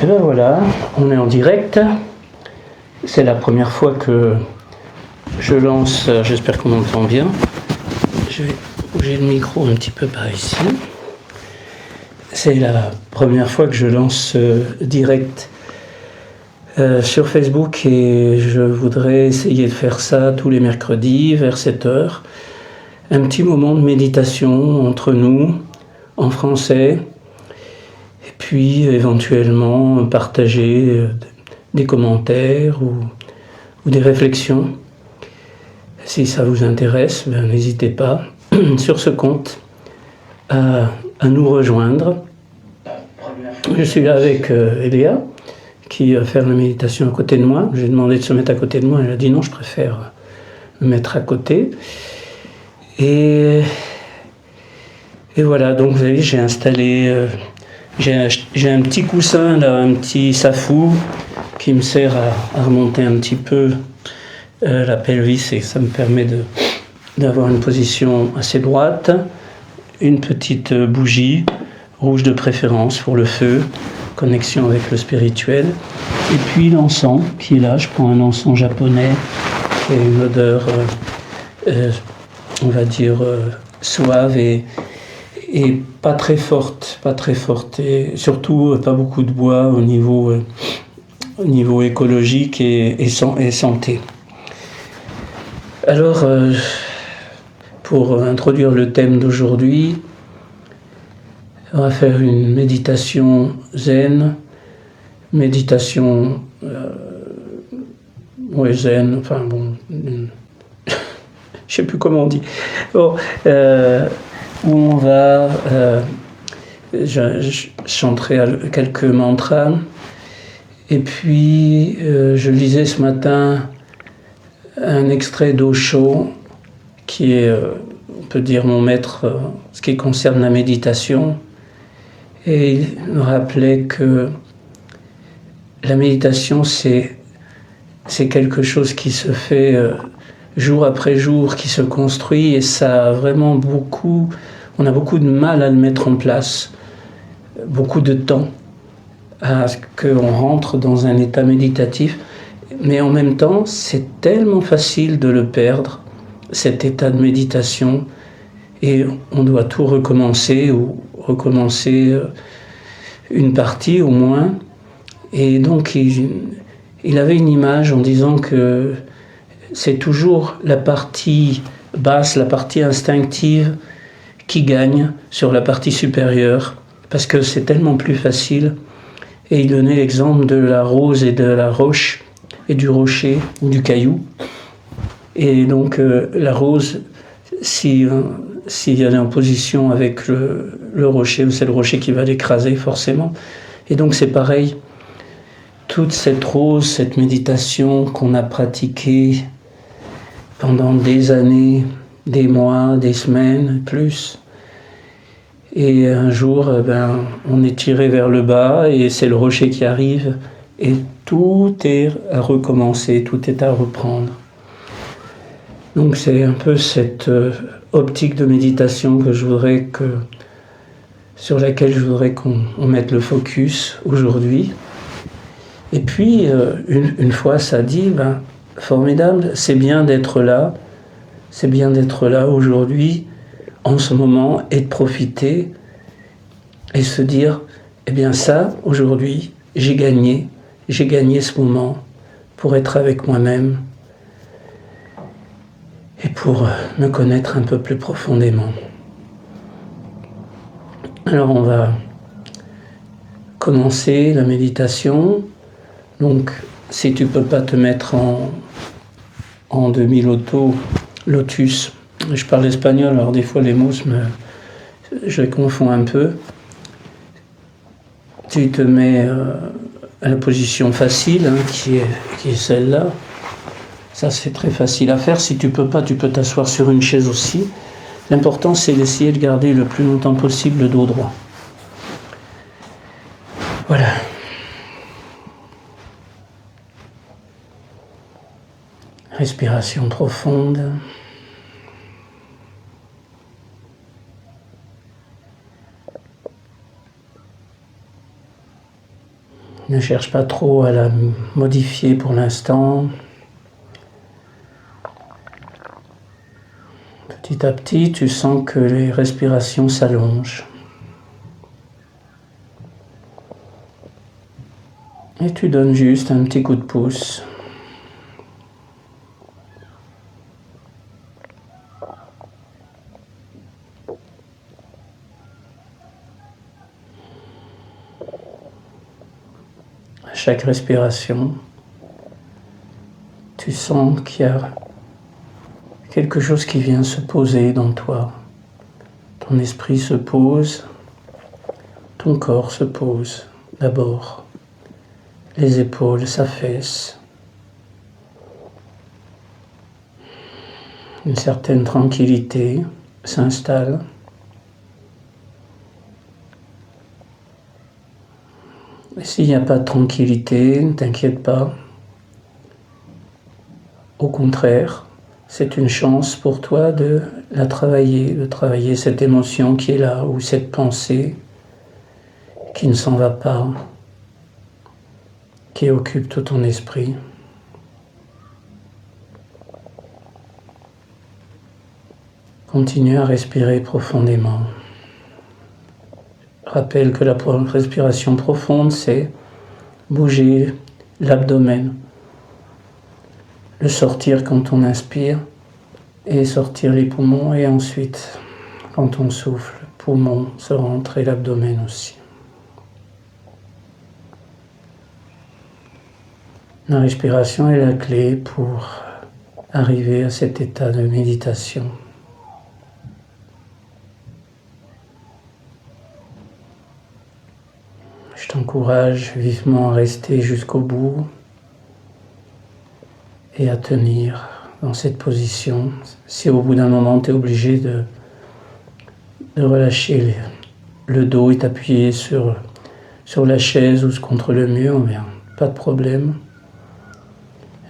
Et ben voilà, on est en direct. C'est la première fois que je lance, j'espère qu'on m'entend bien. Je vais bouger le micro un petit peu par ici. C'est la première fois que je lance direct sur Facebook et je voudrais essayer de faire ça tous les mercredis vers 7 heures. Un petit moment de méditation entre nous, en français, et puis éventuellement partager des commentaires ou des réflexions. Si ça vous intéresse, n'hésitez pas sur ce compte à nous rejoindre. Je suis là avec Eléa qui va faire la méditation à côté de moi. J'ai demandé de se mettre à côté de moi, elle a dit non, je préfère me mettre à côté. Et voilà, donc vous avez vu, j'ai installé, j'ai un petit coussin là, un petit safou qui me sert à remonter un petit peu la pelvis et ça me permet d'avoir une position assez droite. Une petite bougie rouge de préférence pour le feu, connexion avec le spirituel. Et puis l'encens qui est là, je prends un encens japonais qui a une odeur, on va dire, suave et pas très forte, et surtout pas beaucoup de bois au niveau écologique et santé. Alors, pour introduire le thème d'aujourd'hui, on va faire une méditation zen, méditation zen, enfin bon, je sais plus comment on dit. Bon, où on va, je chanterai quelques mantras, et puis je lisais ce matin un extrait d'Osho, qui est, on peut dire, mon maître ce qui concerne la méditation. Et il me rappelait que la méditation, c'est quelque chose qui se fait jour après jour, qui se construit, et ça a vraiment on a beaucoup de mal à le mettre en place, beaucoup de temps à ce qu'on rentre dans un état méditatif. Mais en même temps, c'est tellement facile de le perdre, cet état de méditation, et on doit tout recommencer ou recommencer une partie au moins. Et donc il avait une image en disant que c'est toujours la partie basse, la partie instinctive qui gagne sur la partie supérieure, parce que c'est tellement plus facile. Et il donnait l'exemple de la rose et de la roche, et du rocher ou du caillou. Et donc la rose, si elle est en position avec le rocher, c'est le rocher qui va l'écraser forcément. Et donc c'est pareil, toute cette rose, cette méditation qu'on a pratiquée pendant des années, des mois, des semaines, plus. Et un jour, on est tiré vers le bas et c'est le rocher qui arrive et tout est à recommencer, tout est à reprendre. Donc c'est un peu cette optique de méditation sur laquelle je voudrais qu'on mette le focus aujourd'hui. Et puis, une fois ça dit, formidable, c'est bien d'être là aujourd'hui, en ce moment, et de profiter, et se dire, eh bien ça, aujourd'hui, j'ai gagné ce moment pour être avec moi-même, et pour me connaître un peu plus profondément. Alors on va commencer la méditation. Donc si tu ne peux pas te mettre en demi-loto, lotus, je parle espagnol, alors des fois les mots je les confonds un peu. Tu te mets à la position facile, qui est celle-là. Ça, c'est très facile à faire. Si tu peux pas, tu peux t'asseoir sur une chaise aussi. L'important, c'est d'essayer de garder le plus longtemps possible le dos droit. Voilà. Respiration profonde. Ne cherche pas trop à la modifier pour l'instant. Petit à petit, tu sens que les respirations s'allongent. Et tu donnes juste un petit coup de pouce. À chaque respiration, tu sens qu'il y a quelque chose qui vient se poser dans toi. Ton esprit se pose, ton corps se pose d'abord. Les épaules s'affaissent. Une certaine tranquillité s'installe. Et s'il n'y a pas de tranquillité, ne t'inquiète pas. Au contraire, c'est une chance pour toi de la travailler, de travailler cette émotion qui est là, ou cette pensée qui ne s'en va pas, qui occupe tout ton esprit. Continue à respirer profondément. Rappelle que la respiration profonde, c'est bouger l'abdomen, le sortir quand on inspire et sortir les poumons, et ensuite, quand on souffle, poumons se rentrer l'abdomen aussi. La respiration est la clé pour arriver à cet état de méditation. Je t'encourage vivement à rester jusqu'au bout et à tenir dans cette position. Si au bout d'un moment tu es obligé de relâcher le dos et t'appuyer sur la chaise ou contre le mur, mais pas de problème.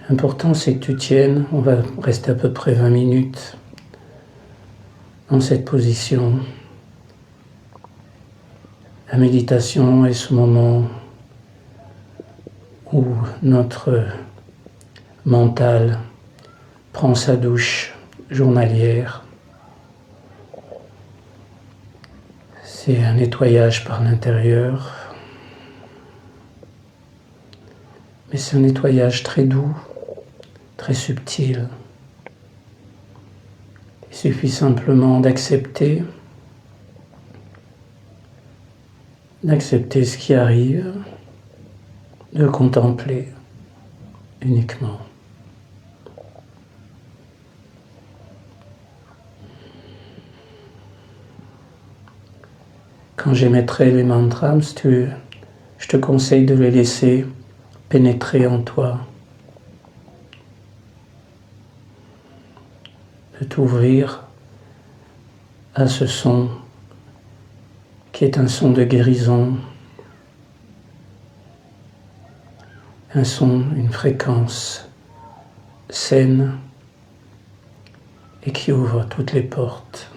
L'important c'est que tu tiennes. On va rester à peu près 20 minutes dans cette position. La méditation est ce moment où notre mental prend sa douche journalière. C'est un nettoyage par l'intérieur, mais c'est un nettoyage très doux, très subtil. Il suffit simplement d'accepter ce qui arrive, de contempler uniquement. Quand j'émettrai les mantras, je te conseille de les laisser pénétrer en toi, de t'ouvrir à ce son qui est un son de guérison, un son, une fréquence saine et qui ouvre toutes les portes.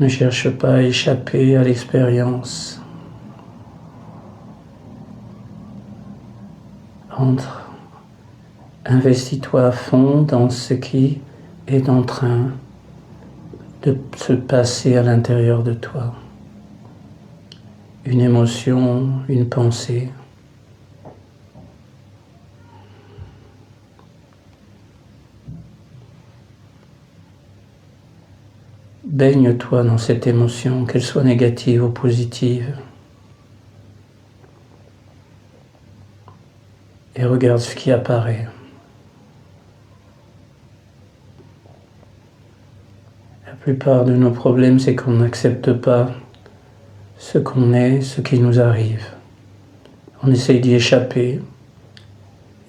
Ne cherche pas à échapper à l'expérience. Entre, investis-toi à fond dans ce qui est en train de se passer à l'intérieur de toi. Une émotion, une pensée. baigne-toi dans cette émotion, qu'elle soit négative ou positive. Et regarde ce qui apparaît. La plupart de nos problèmes, c'est qu'on n'accepte pas ce qu'on est, ce qui nous arrive. On essaye d'y échapper,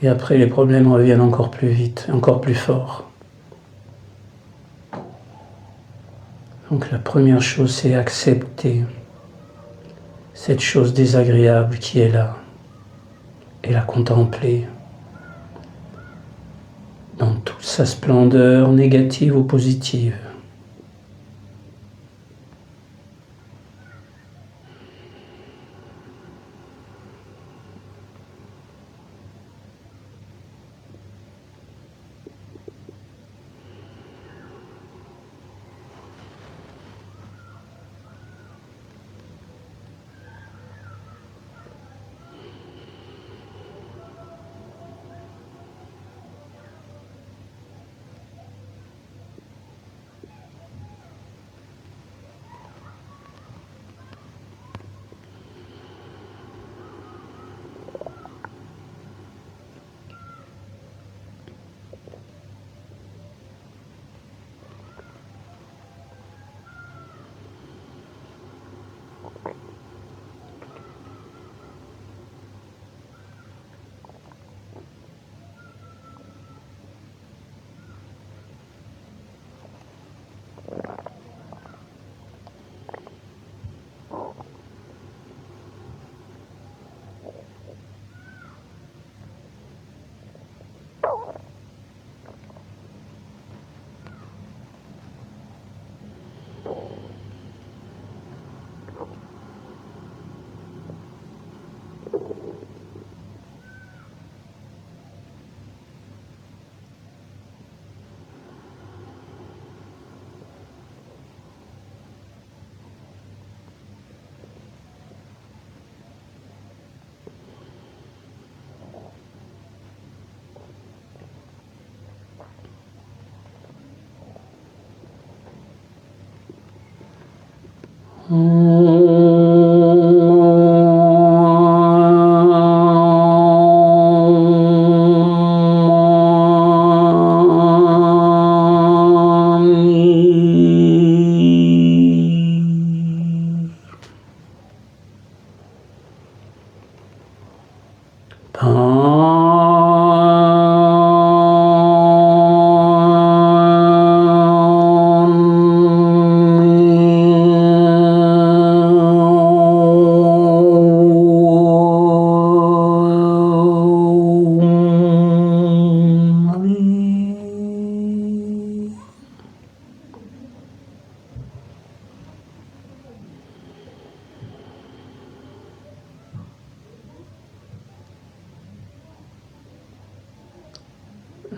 et après les problèmes reviennent encore plus vite, encore plus fort. Donc la première chose, c'est accepter cette chose désagréable qui est là, et la contempler dans toute sa splendeur, négative ou positive.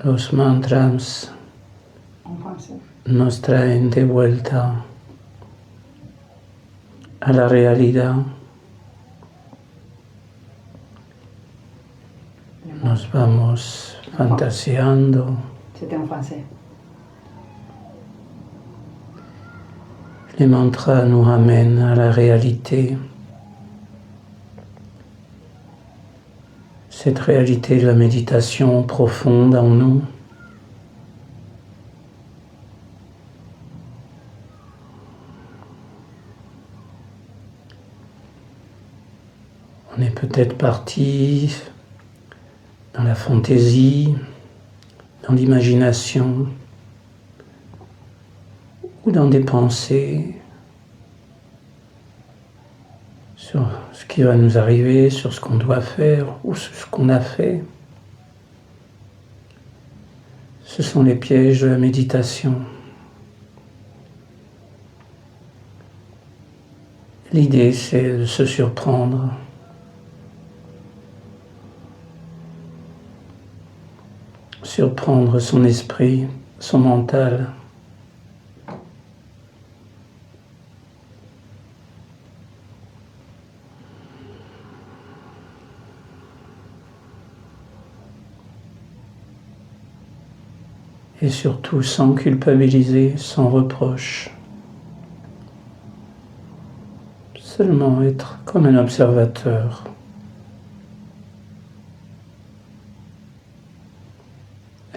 Los mantras nos traen de vuelta a la realidad, nos vamos fantaseando. C'était en français. Les mantras nous ramènent à la réalité. Cette réalité de la méditation profonde en nous. On est peut-être parti dans la fantaisie, dans l'imagination, ou dans des pensées sur ce qui va nous arriver, sur ce qu'on doit faire ou sur ce qu'on a fait. Ce sont les pièges de la méditation. L'idée, c'est de se surprendre. Surprendre son esprit, son mental. Et surtout sans culpabiliser, sans reproche. Seulement être comme un observateur.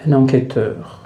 Un enquêteur.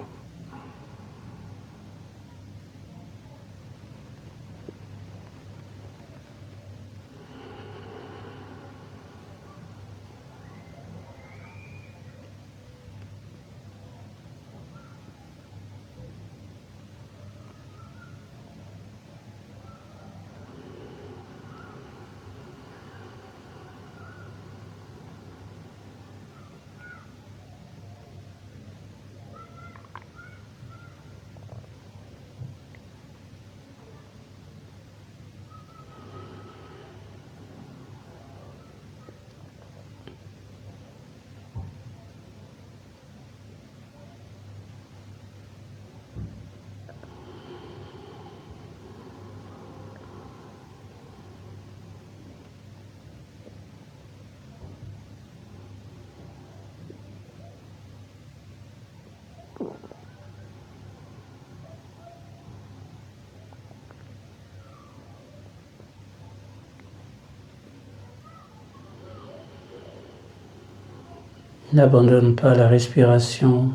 N'abandonne pas la respiration.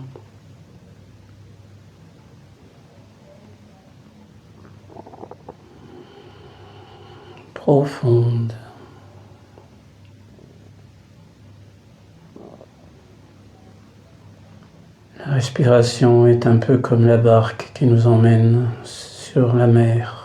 Profonde. La respiration est un peu comme la barque qui nous emmène sur la mer.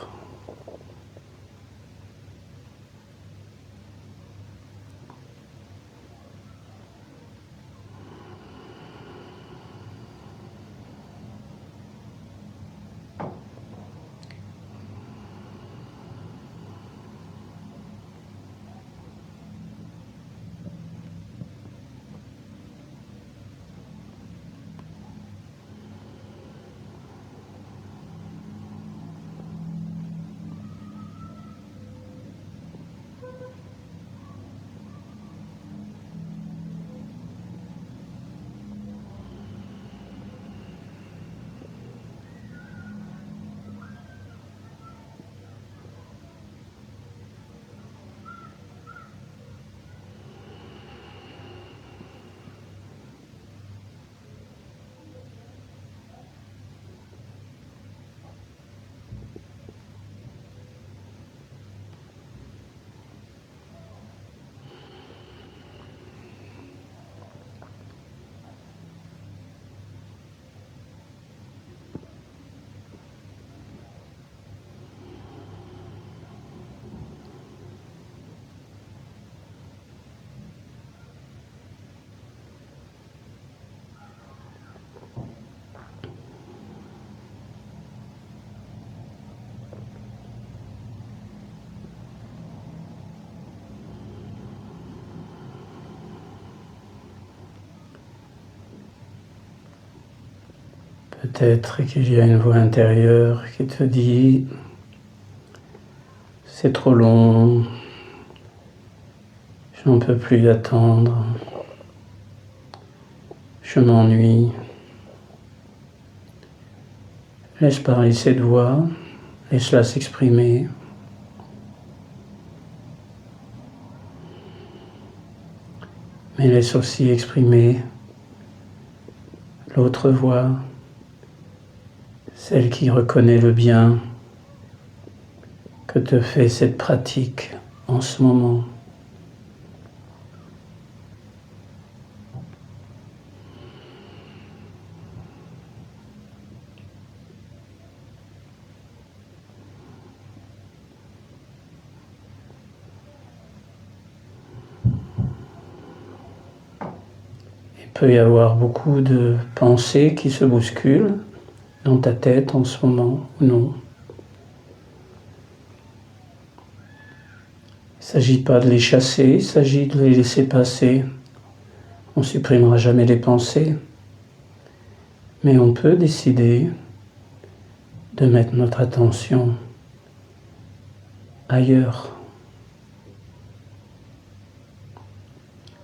Peut-être qu'il y a une voix intérieure qui te dit « C'est trop long, je n'en peux plus attendre, je m'ennuie ». Laisse parler cette voix, laisse-la s'exprimer. Mais laisse aussi exprimer l'autre voix, celle qui reconnaît le bien que te fait cette pratique en ce moment. Il peut y avoir beaucoup de pensées qui se bousculent dans ta tête en ce moment ou non. Il ne s'agit pas de les chasser, il s'agit de les laisser passer. On ne supprimera jamais les pensées, mais on peut décider de mettre notre attention ailleurs.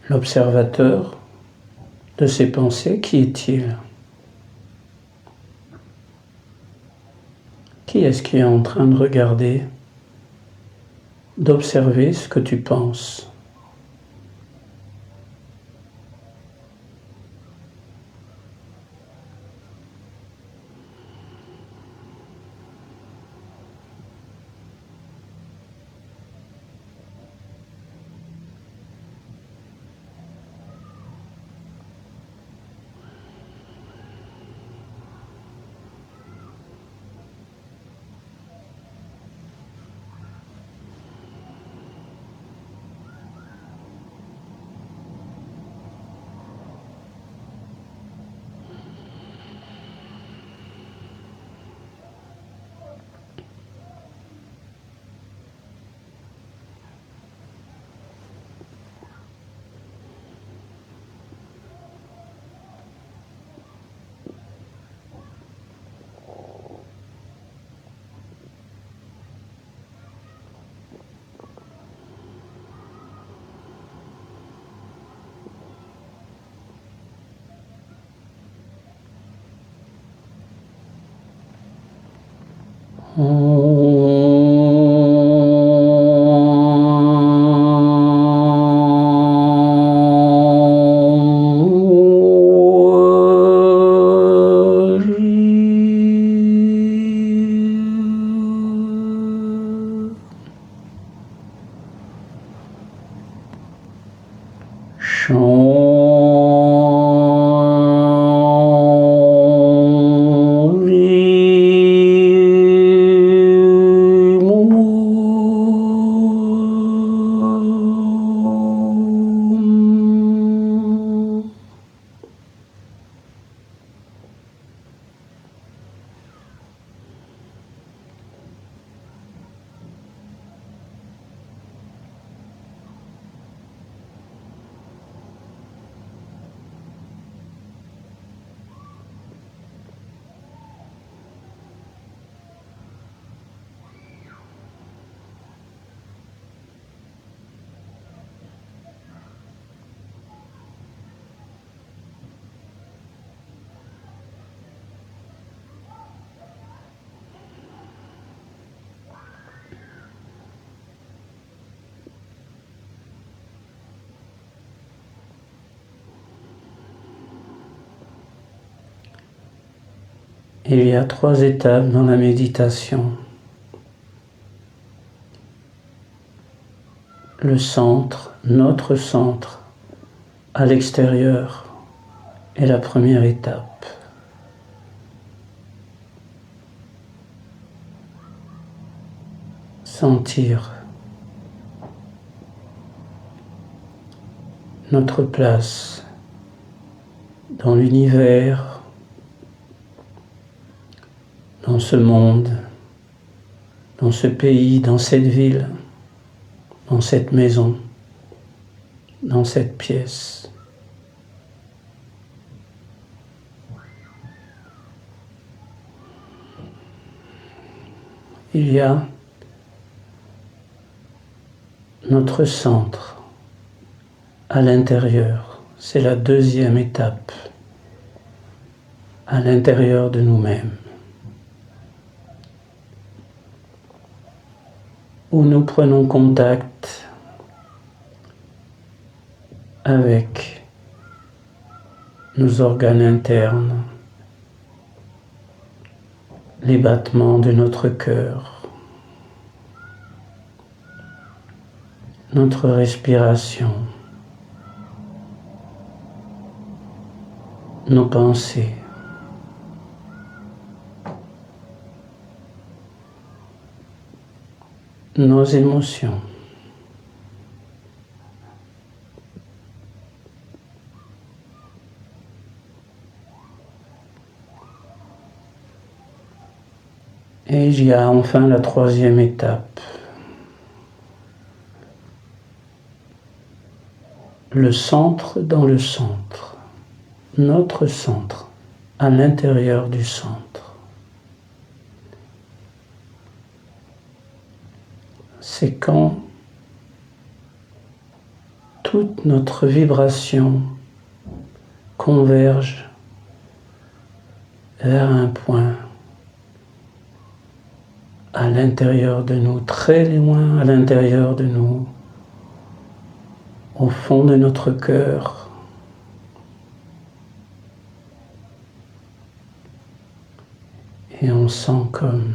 L'observateur de ces pensées, qui est-il ? Qui est-ce qui est en train de regarder d'observer ce que tu penses. Il y a 3 étapes dans la méditation. Le centre, notre centre, à l'extérieur, est la première étape. Sentir notre place dans l'univers, dans ce monde, dans ce pays, dans cette ville, dans cette maison, dans cette pièce. Il y a notre centre à l'intérieur, c'est la 2e étape, à l'intérieur de nous-mêmes, où nous prenons contact avec nos organes internes, les battements de notre cœur, notre respiration, nos pensées. Nos émotions. Et il y a enfin la 3e étape. Le centre dans le centre. Notre centre, à l'intérieur du centre. C'est quand toute notre vibration converge vers un point à l'intérieur de nous, très loin à l'intérieur de nous, au fond de notre cœur. Et on sent comme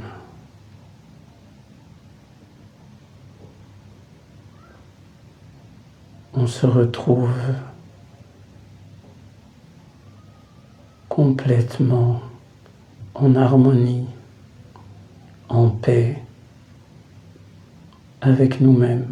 on se retrouve complètement en harmonie, en paix avec nous-mêmes.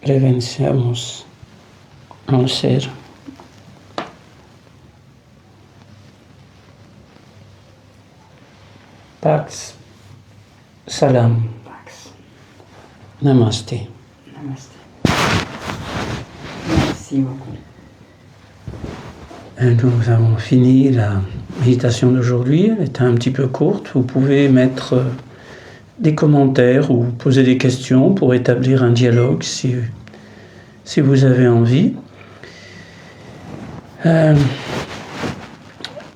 Reverenciamos a un ser Pax Salam. Pax. Namaste. Namaste. Merci beaucoup. Nous avons fini la méditation d'aujourd'hui. Elle était un petit peu courte. Vous pouvez mettre des commentaires ou poser des questions pour établir un dialogue si vous avez envie.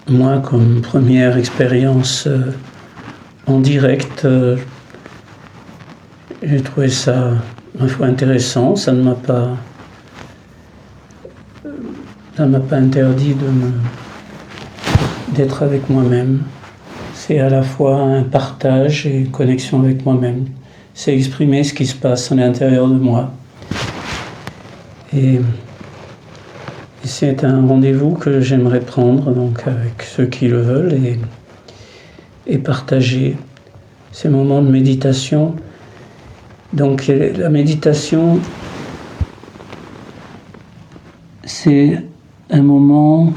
Moi, comme première expérience en direct, j'ai trouvé ça ma foi intéressant. Ça ne m'a pas interdit d'être avec moi-même. C'est à la fois un partage et une connexion avec moi-même. C'est exprimer ce qui se passe à l'intérieur de moi. Et c'est un rendez-vous que j'aimerais prendre donc avec ceux qui le veulent et partager ces moments de méditation. Donc la méditation, c'est un moment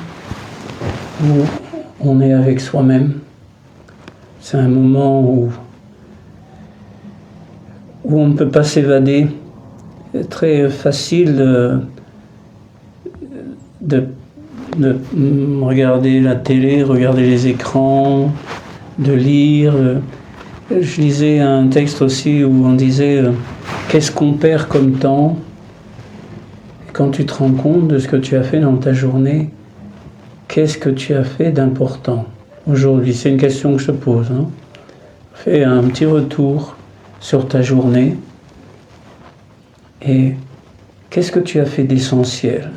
où on est avec soi-même. C'est un moment où on ne peut pas s'évader. C'est très facile de regarder la télé, regarder les écrans, de lire. Je lisais un texte aussi où on disait qu'est-ce qu'on perd comme temps quand tu te rends compte de ce que tu as fait dans ta journée, qu'est-ce que tu as fait d'important aujourd'hui? C'est une question que je te pose. Fais un petit retour sur ta journée et qu'est-ce que tu as fait d'essentiel?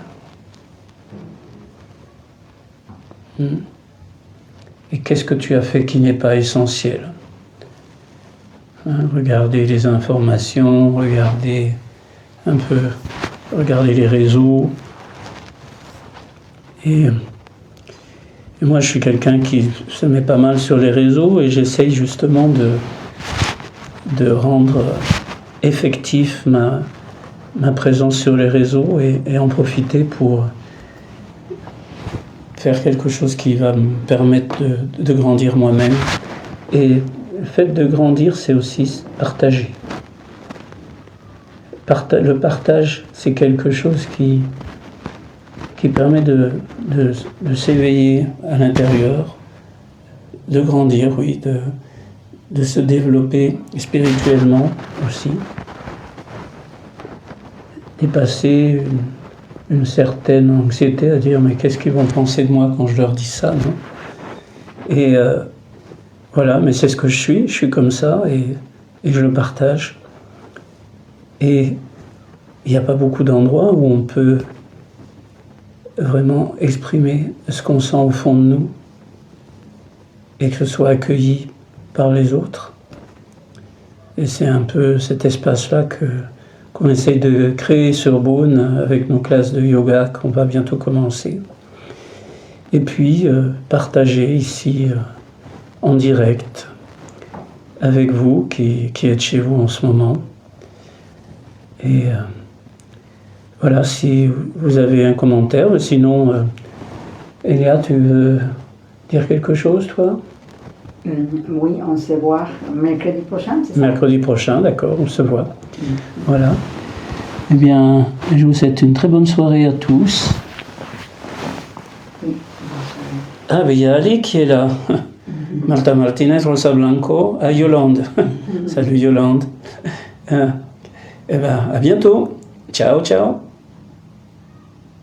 Et qu'est-ce que tu as fait qui n'est pas essentiel? Regardez les informations, regardez les réseaux et Et moi, je suis quelqu'un qui se met pas mal sur les réseaux et j'essaye justement de rendre effectif ma présence sur les réseaux et en profiter pour faire quelque chose qui va me permettre de grandir moi-même. Et le fait de grandir, c'est aussi partager. Le partage, c'est quelque chose qui permet de s'éveiller à l'intérieur, de grandir, oui, de se développer spirituellement aussi, dépasser une certaine anxiété à dire mais qu'est-ce qu'ils vont penser de moi quand je leur dis ça, non? Et voilà, mais c'est ce que je suis comme ça et je le partage. Et il n'y a pas beaucoup d'endroits où on peut vraiment exprimer ce qu'on sent au fond de nous et que ce soit accueilli par les autres. Et c'est un peu cet espace-là qu'on essaye de créer sur Beaune avec nos classes de yoga qu'on va bientôt commencer. Et puis partager ici en direct avec vous qui êtes chez vous en ce moment. Et voilà, si vous avez un commentaire, sinon, Elia, tu veux dire quelque chose, toi? Oui, on se voit mercredi prochain, c'est ça? Mercredi prochain, d'accord, on se voit. Voilà. Eh bien, je vous souhaite une très bonne soirée à tous. Oui. Ah, mais il y a Ali qui est là. Marta Martinez, Rosa Blanco, à Yolande. Salut Yolande. Eh bien, à bientôt. Ciao, ciao.